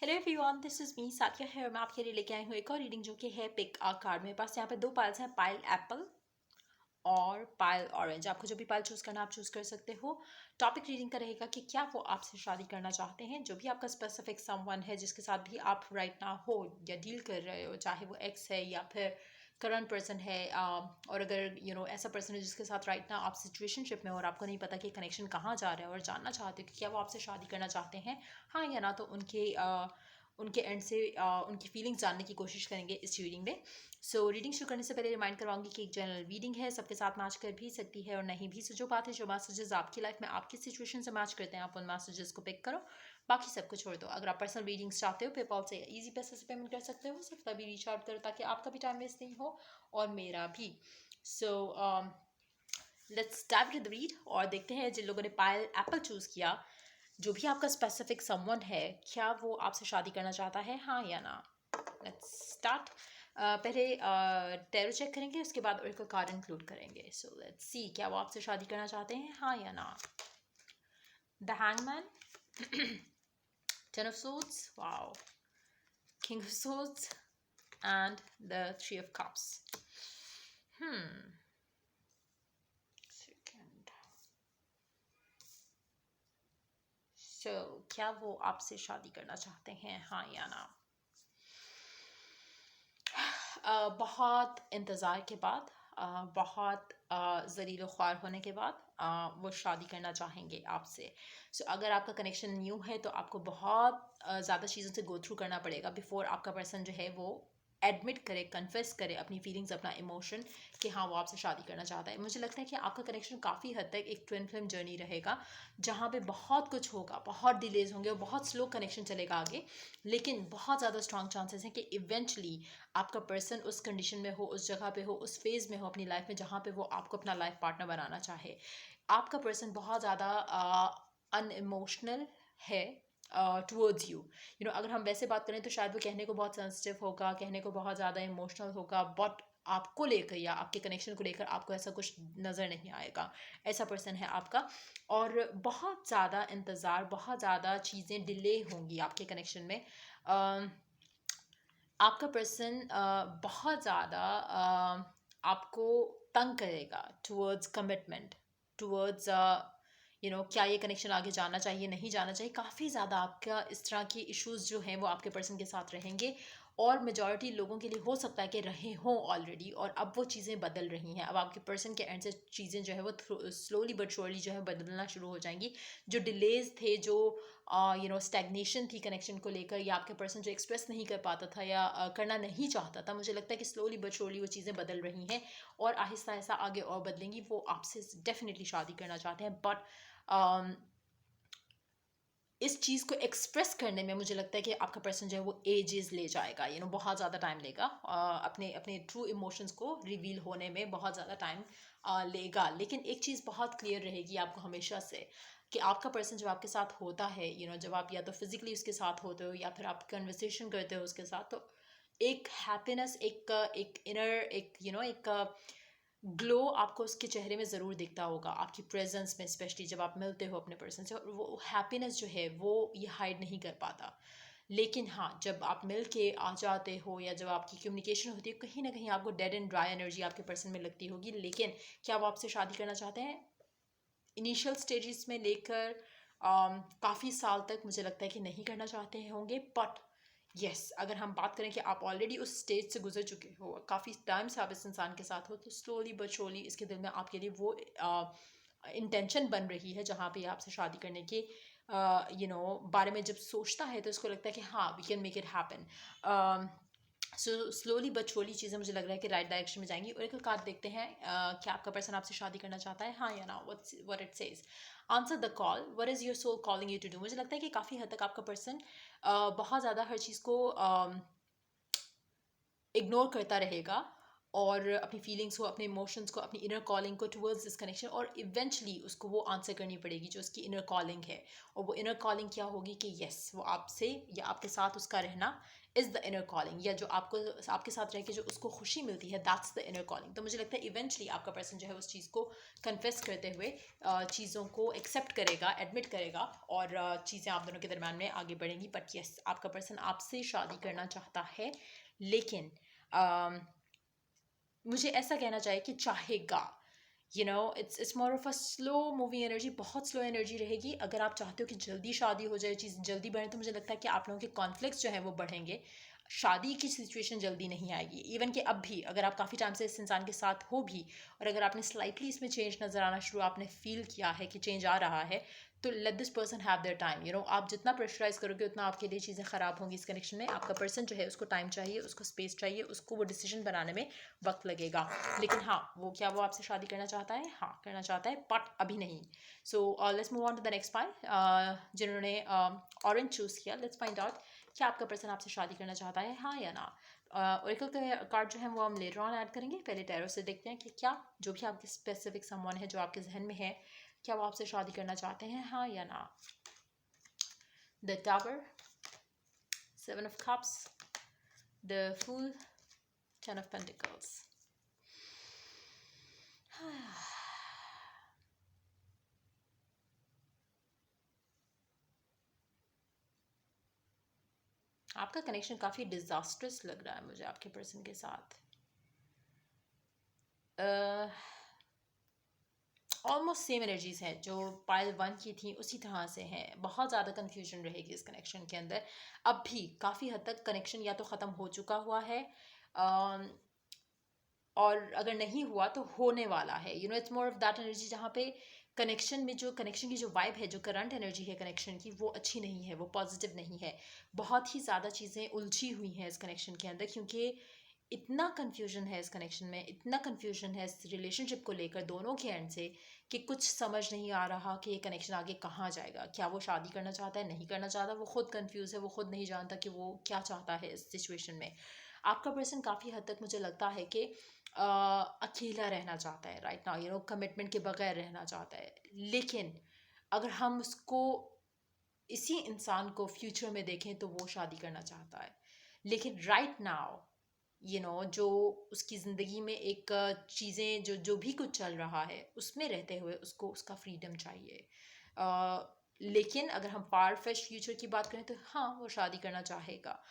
Hello everyone, this is me Sathiya है और मैं आपके लिए लेके आई हूँ एक और रीडिंग जो कि है पिक अ कार्ड। मेरे पास यहाँ पे दो पाइल्स हैं, पाइल एप्पल और पाइल ऑरेंज। आपको जो भी पाइल चूज करना आप चूज कर सकते हो। टॉपिक रीडिंग का रहेगा कि क्या वो आपसे शादी करना चाहते हैं। जो भी आपका स्पेसिफिक समवन है जिसके साथ भी आप राइट नाउ हो या डील कर रहे हो, चाहे वो एक्स है या फिर करंट पर्सन है, और अगर ऐसा पर्सन है जिसके साथ राइट नाउ आप सिचुएशनशिप में हो और आपको नहीं पता कि कनेक्शन कहाँ जा रहा है और जानना चाहते हो कि क्या वो आपसे शादी करना चाहते हैं, हाँ या ना, तो उनके एंड से उनकी फीलिंग्स जानने की कोशिश करेंगे इस रीडिंग में। सो रीडिंग शुरू करने से पहले रिमाइंड करवाऊंगी कि एक जनरल रीडिंग है, सबके साथ मैच कर भी सकती है और नहीं भी। सो जो बात है, जो मैसेजेस आपकी लाइफ में आपकी सिचुएशन से मैच करते हैं, आप उन मैसेजेस को पिक करो, बाकी सबको छोड़ दो। अगर आप पर्सनल रीडिंग्स चाहते हो, पेपॉल से इजी पैसे से पेमेंट कर सकते हो, सिर्फ तभी रीच आउट करो ताकि आपका भी टाइम वेस्ट नहीं हो और मेरा भी। So let's dive into the read और देखते हैं जिन लोगों ने पायल एप्पल चूज किया, जो भी आपका स्पेसिफिक समवन है, क्या वो आपसे शादी करना चाहता है, हाँ या ना। Let's start. पहले टैरो चेक करेंगे, उसके बाद ओरेकल कार्ड इंक्लूड करेंगे। सो लेट्स सी, क्या वो आपसे शादी करना चाहते हैं, हाँ या ना। The hangman, ten of swords, wow, king of swords and the three of cups. Second. So क्या वो आपसे शादी करना चाहते हैं, हाँ या ना। बहुत इंतज़ार के बाद, बहुत ज़लील ख्वार होने के बाद वो शादी करना चाहेंगे आपसे। सो अगर आपका कनेक्शन न्यू है तो आपको बहुत ज़्यादा चीज़ों से गो थ्रू करना पड़ेगा बिफोर आपका पर्सन जो है वो एडमिट करे, कन्फेस करे अपनी फीलिंग्स, अपना इमोशन कि हाँ वो आपसे शादी करना चाहता है। मुझे लगता है कि आपका कनेक्शन काफ़ी हद तक एक ट्विन फ्लेम जर्नी रहेगा, जहाँ पे बहुत कुछ होगा, बहुत डिलेज होंगे और बहुत स्लो कनेक्शन चलेगा आगे, लेकिन बहुत ज़्यादा स्ट्रॉन्ग चांसेस हैं कि इवेंचुअली आपका पर्सन उस कंडीशन में हो, उस जगह पे हो, उस फेज़ में हो अपनी लाइफ में जहाँ पे वो आपको अपना लाइफ पार्टनर बनाना चाहे। आपका पर्सन बहुत ज़्यादा अनइमोशनल है टुवर्ड्स यू नो। अगर हम वैसे बात करें तो शायद वो कहने को बहुत सेंसिटिव होगा, कहने को बहुत ज़्यादा इमोशनल होगा, बट आपको लेकर या आपके कनेक्शन को लेकर आपको ऐसा कुछ नज़र नहीं आएगा। ऐसा पर्सन है आपका। और बहुत ज़्यादा इंतज़ार, बहुत ज़्यादा चीज़ें डिले होंगी आपके कनेक्शन में। आपका पर्सन बहुत ज़्यादा आपको तंग करेगा टुवर्ड्स कमिटमेंट, टुवर्ड्स क्या ये कनेक्शन आगे जाना चाहिए, नहीं जाना चाहिए। काफ़ी ज़्यादा आपका इस तरह के इश्यूज जो हैं वो आपके पर्सन के साथ रहेंगे और मेजॉरिटी लोगों के लिए हो सकता है कि रहे हों ऑलरेडी और अब वो चीज़ें बदल रही हैं। अब आपके पर्सन के एंड से चीज़ें जो है वो स्लोली बट श्योरली जो है बदलना शुरू हो जाएंगी। जो डिलेज थे, जो स्टैग्नेशन थी कनेक्शन को लेकर, या आपके पर्सन जो एक्सप्रेस नहीं कर पाता था या करना नहीं चाहता था, मुझे लगता है कि स्लोली बट श्योरली वो चीज़ें बदल रही हैं और आहिस्ता आहिस्ता आगे और बदलेंगी। वो आपसे डेफिनेटली शादी करना चाहते हैं, बट इस चीज़ को एक्सप्रेस करने में मुझे लगता है कि आपका पर्सन जो है वो एजेस ले जाएगा, बहुत ज़्यादा टाइम लेगा। अपने अपने ट्रू इमोशंस को रिवील होने में बहुत ज़्यादा टाइम लेगा। लेकिन एक चीज़ बहुत क्लियर रहेगी आपको हमेशा से, कि आपका पर्सन जब आपके साथ होता है, जब आप या तो फिजिकली उसके साथ होते हो या फिर आप कन्वर्सेशन करते हो उसके साथ, तो एक हैप्पीनेस, एक इनर, एक ग्लो आपको उसके चेहरे में ज़रूर दिखता होगा, आपकी प्रेजेंस में, स्पेशली जब आप मिलते हो अपने पर्सन से। और वो हैप्पीनेस जो है वो ये हाइड नहीं कर पाता। लेकिन हाँ, जब आप मिल के आ जाते हो या जब आपकी कम्युनिकेशन होती है, कहीं ना कहीं आपको डेड एंड ड्राई एनर्जी आपके पर्सन में लगती होगी। लेकिन क्या वो आपसे शादी करना चाहते हैं? इनिशियल स्टेजेस में लेकर काफ़ी साल तक मुझे लगता है कि नहीं करना चाहते होंगे। बट यस, अगर हम बात करें कि आप ऑलरेडी उस स्टेज से गुजर चुके हो, काफ़ी टाइम से आप इस इंसान के साथ हो, तो स्लोली बट श्योरली इसके दिल में आपके लिए वो इंटेंशन बन रही है, जहाँ पे आपसे शादी करने के बारे में जब सोचता है तो उसको लगता है कि हाँ, we can make it happen. So slowly but surely चीज़ें मुझे लग रहा है कि राइट डायरेक्शन में जाएंगी। ओरेकल कार्ड देखते हैं, क्या आपका पर्सन आपसे शादी करना चाहता है, हाँ या ना। What it says, answer the call, what is your soul calling you to do. मुझे लगता है कि काफ़ी हद तक आपका पर्सन बहुत ज़्यादा हर चीज़ को इग्नोर करता रहेगा और अपनी फीलिंग्स को, अपने इमोशंस को, अपनी इनर कॉलिंग को टुवर्ड्स दिस कनेक्शन, और इवेंचुअली उसको वो आंसर करनी पड़ेगी जो उसकी इनर कॉलिंग है। और वो इनर कॉलिंग क्या होगी कि यस, वो आपसे या आपके साथ उसका रहना इज़ द इनर कॉलिंग, या जो आपको आपके साथ रह के जो उसको खुशी मिलती है, दैट्स द इनर कॉलिंग। तो मुझे लगता है इवेंचुअली आपका पर्सन जो है उस चीज़ को कन्फेस करते हुए चीज़ों को एक्सेप्ट करेगा, एडमिट करेगा, और चीज़ें आप दोनों के दरम्यान में आगे बढ़ेंगी। बट यस, आपका पर्सन आपसे शादी करना चाहता है, लेकिन मुझे ऐसा कहना चाहिए कि चाहेगा। It's more of a slow moving energy, बहुत स्लो एनर्जी रहेगी। अगर आप चाहते हो कि जल्दी शादी हो जाए, चीज़ जल्दी बढ़े, तो मुझे लगता है कि आप लोगों के कॉन्फ्लिक्ट्स जो हैं वो बढ़ेंगे। शादी की सिचुएशन जल्दी नहीं आएगी। इवन कि अब भी अगर आप काफ़ी टाइम से इस इंसान के साथ हो भी, और अगर आपने स्लाइटली इसमें चेंज नज़र आना शुरू, आपने फील किया है कि चेंज आ रहा है, तो let this person have their time. आप जितना प्रेशराइज करोगे उतना आपके लिए चीज़ें ख़राब होंगी इस कनेक्शन में। आपका पर्सन जो है उसको टाइम चाहिए, उसको स्पेस चाहिए, उसको वो डिसीजन बनाने में वक्त लगेगा। लेकिन हाँ, वो आपसे शादी करना चाहता है, हाँ करना चाहता है, बट अभी नहीं। So let's move on to the next pile. जिन्होंने ऑरेंज चूज़ किया, लेट्स फाइंड आउट क्या आपका पर्सन आपसे शादी करना चाहता है, हाँ या ना। ओरेकल के कार्ड जो है वो हम लेटर ऑन ऐड करेंगे। पहले टैरो से देखते हैं कि क्या जो भी आपके स्पेसिफिक समवन है जो आपके जहन में है, क्या वो आपसे शादी करना चाहते हैं, हाँ या ना। The tower, 7 of cups, the fool, 10 of pentacles. आपका कनेक्शन काफ़ी डिजास्ट्रस लग रहा है मुझे आपके पर्सन के साथ। ऑलमोस्ट सेम एनर्जीज हैं जो पाइल 1 की थी, उसी तरह से हैं। बहुत ज़्यादा कन्फ्यूजन रहेगी इस कनेक्शन के अंदर। अब भी काफ़ी हद तक कनेक्शन या तो ख़त्म हो चुका हुआ है, अम, और अगर नहीं हुआ तो होने वाला है। It's more of that energy जहाँ पे कनेक्शन में जो कनेक्शन की जो वाइब है, जो करंट एनर्जी है कनेक्शन की, वो अच्छी नहीं है, वो पॉजिटिव नहीं है। बहुत ही ज़्यादा चीज़ें उलझी हुई हैं इस कनेक्शन के अंदर, क्योंकि इतना कन्फ्यूजन है इस कनेक्शन में, इतना कन्फ्यूजन है इस रिलेशनशिप को लेकर दोनों के एंड से, कि कुछ समझ नहीं आ रहा कि ये कनेक्शन आगे कहाँ जाएगा। क्या वो शादी करना चाहता है, नहीं करना चाहता, वो खुद कंफ्यूज है, वो खुद नहीं जानता कि वो क्या चाहता है इस सिचुएशन में। आपका पर्सन काफ़ी हद तक मुझे लगता है कि अकेला रहना चाहता है राइट नाउ, कमिटमेंट के बगैर रहना चाहता है। लेकिन अगर हम उसको, इसी इंसान को फ्यूचर में देखें, तो वो शादी करना चाहता है। लेकिन राइट नाउ जो उसकी ज़िंदगी में एक चीज़ें जो जो भी कुछ चल रहा है उसमें रहते हुए उसको उसका फ्रीडम चाहिए। लेकिन अगर हम फार फेच फ्यूचर की बात करें, तो हाँ वो शादी करना चाहेगा।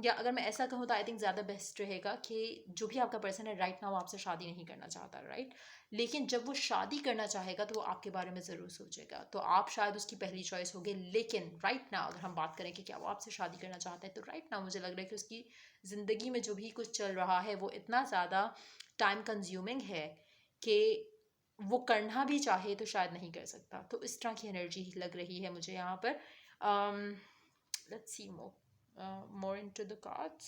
या अगर मैं ऐसा कहूँ तो आई थिंक ज़्यादा बेस्ट रहेगा कि जो भी आपका पर्सन है राइट नाउ आपसे शादी नहीं करना चाहता, राइट। लेकिन जब वो शादी करना चाहेगा तो वो आपके बारे में ज़रूर सोचेगा, तो आप शायद उसकी पहली चॉइस होगे। लेकिन राइट नाउ अगर हम बात करें कि क्या वो आपसे शादी करना चाहता है, तो राइट नाउ मुझे लग रहा है कि उसकी ज़िंदगी में जो भी कुछ चल रहा है वो इतना ज़्यादा टाइम कंज्यूमिंग है कि वो करना भी चाहे तो शायद नहीं कर सकता। तो इस तरह की एनर्जी लग रही है मुझे यहाँ पर। Let's see more into the cards.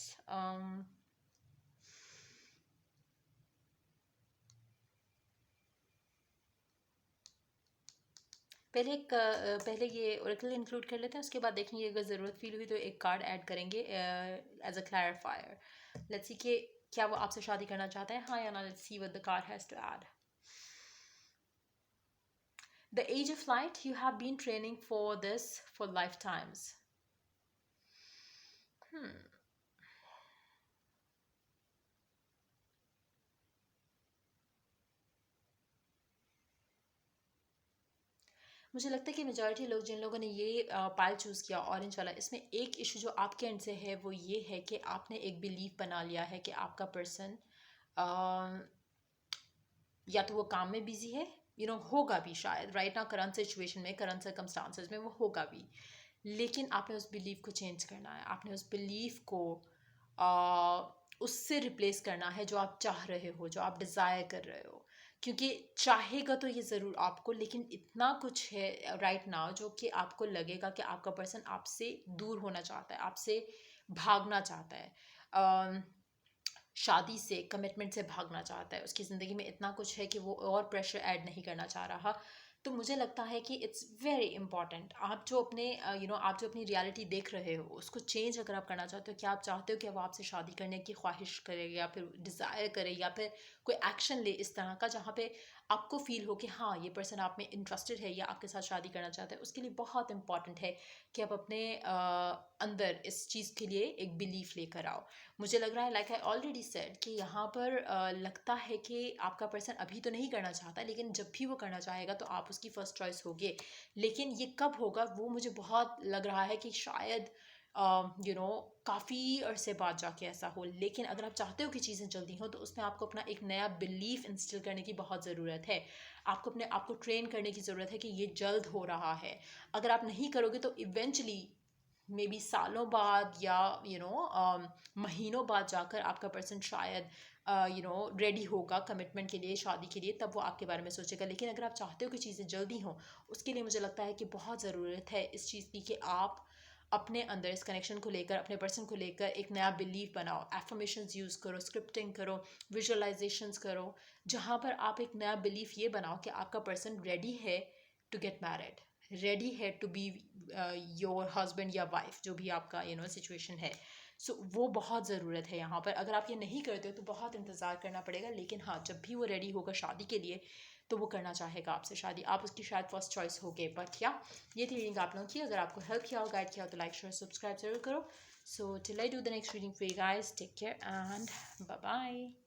पहले ये ओरेकल इंक्लूड कर लेते हैं, उसके बाद देखेंगे अगर ज़रूरत फील हुई तो एक कार्ड ऐड करेंगे as a clarifier. Let's see कि क्या वो आपसे शादी करना चाहता है, हाँ या ना। Let's see what the card has to add. The age of light, you have been training for this for lifetimes. मुझे लगता है कि मेजॉरिटी लोग, जिन लोगों ने ये पायल चूज़ किया ऑरेंज वाला, इसमें एक इशू जो आपके एंड से है वो ये है कि आपने एक बिलीव बना लिया है कि आपका पर्सन या तो वो काम में बिजी है, होगा भी शायद राइट नाउ करंट सिचुएशन में, करंट सर्कमस्टांसेस में वो होगा भी। लेकिन आपने उस बिलीव को चेंज करना है, आपने उस बिलीव को उससे रिप्लेस करना है जो आप चाह रहे हो, जो आप डिज़ायर कर रहे हो। क्योंकि चाहेगा तो ये ज़रूर आपको, लेकिन इतना कुछ है राइट नाउ जो कि आपको लगेगा कि आपका पर्सन आपसे दूर होना चाहता है, आपसे भागना चाहता है, शादी से, कमिटमेंट से भागना चाहता है। उसकी ज़िंदगी में इतना कुछ है कि वो और प्रेशर ऐड नहीं करना चाह रहा। तो मुझे लगता है कि इट्स वेरी इंपॉर्टेंट, आप जो अपने आप जो अपनी रियलिटी देख रहे हो उसको चेंज अगर आप करना चाहते हो, कि आप चाहते हो कि वो आपसे शादी करने की ख्वाहिश करे या फिर डिज़ायर करे या फिर कोई एक्शन ले इस तरह का जहाँ पे आपको फील हो कि हाँ ये पर्सन आप में इंटरेस्टेड है या आपके साथ शादी करना चाहता है, उसके लिए बहुत इंपॉर्टेंट है कि आप अपने अंदर इस चीज़ के लिए एक बिलीफ लेकर आओ। मुझे लग रहा है, लाइक आई ऑलरेडी सेड, कि यहाँ पर लगता है कि आपका पर्सन अभी तो नहीं करना चाहता, लेकिन जब भी वो करना चाहेगा तो आप उसकी फर्स्ट चॉइस होगे। लेकिन ये कब होगा वो मुझे बहुत लग रहा है कि शायद काफ़ी अरसे बाद जाके ऐसा हो। लेकिन अगर आप चाहते हो कि चीज़ें जल्दी हों तो उसमें आपको अपना एक नया बिलीफ इंस्टिल करने की बहुत ज़रूरत है। आपको अपने आप को ट्रेन करने की ज़रूरत है कि ये जल्द हो रहा है। अगर आप नहीं करोगे तो इवेंचुअली मे बी सालों बाद या महीनों बाद जाकर आपका पर्सन शायद रेडी होगा कमिटमेंट के लिए, शादी के लिए, तब वो आपके बारे में सोचेगा। लेकिन अगर आप चाहते हो कि चीज़ें जल्दी हों, उसके लिए मुझे लगता है कि बहुत ज़रूरत है इस चीज़ की कि आप अपने अंदर इस कनेक्शन को लेकर, अपने पर्सन को लेकर एक नया बिलीव बनाओ, एफर्मेशंस यूज़ करो, स्क्रिप्टिंग करो, विजुअलाइजेशंस करो, जहाँ पर आप एक नया बिलीफ ये बनाओ कि आपका पर्सन रेडी है टू गेट मैरिड, रेडी है टू बी योर हस्बैंड या वाइफ, जो भी आपका सिचुएशन है। सो वो बहुत ज़रूरत है यहाँ पर। अगर आप ये नहीं करते हो तो बहुत इंतज़ार करना पड़ेगा। लेकिन हाँ, जब भी वो रेडी होगा शादी के लिए तो वो करना चाहेगा आपसे शादी, आप उसकी शायद फर्स्ट चॉइस होगे। बट या ये थी रीडिंग आप लोगों की। अगर आपको हेल्प किया हो, गाइड किया हो, तो लाइक शेयर सब्सक्राइब जरूर करो। So till I do the next reading for you guys, take care and bye bye.